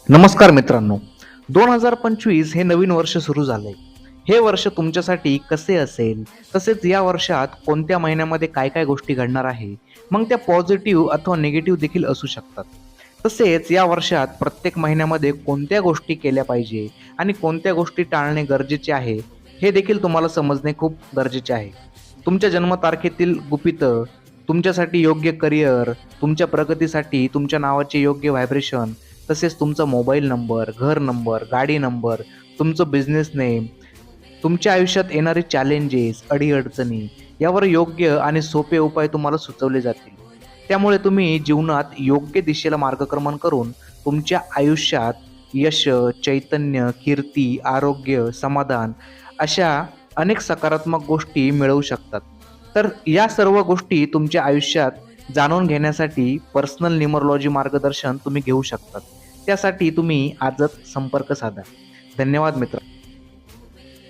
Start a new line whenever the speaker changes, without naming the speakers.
नमस्कार मित्रांनो. 2025 हे नवीन वर्ष सुरू झालंय. हे वर्ष तुमच्यासाठी कसे असेल, तसेच या वर्षात कोणत्या महिन्यामध्ये काय काय गोष्टी घडणार आहे, मग त्या पॉझिटिव्ह अथवा निगेटिव्ह देखील असू शकतात. तसेच या वर्षात प्रत्येक महिन्यामध्ये कोणत्या गोष्टी केल्या पाहिजे आणि कोणत्या गोष्टी टाळणे गरजेचे आहे, हे देखील तुम्हाला समजणे खूप गरजेचे आहे. तुमच्या जन्मतारखेतील गुपितं, तुमच्यासाठी योग्य करिअर, तुमच्या प्रगतीसाठी तुमच्या नावाचे योग्य व्हायब्रेशन, तसेच तुमचा मोबाईल नंबर, घर नंबर, गाडी नंबर, तुमचं बिझनेस नेम, तुमच्या आयुष्यात येणारे चॅलेंजेस, अडीअडचणी यावर योग्य आणि सोपे उपाय तुम्हाला सुचवले जातील. त्यामुळे तुम्ही जीवनात योग्य दिशेला मार्गक्रमण करून तुमच्या आयुष्यात यश, चैतन्य, कीर्ती, आरोग्य, समाधान अशा अनेक सकारात्मक गोष्टी मिळवू शकतात. तर या सर्व गोष्टी तुमच्या आयुष्यात जाणून घेण्यासाठी पर्सनल न्यूमरोलॉजी मार्गदर्शन तुम्ही घेऊ शकतात. त्यासाठी तुम्ही आजच संपर्क साधा. धन्यवाद मित्र.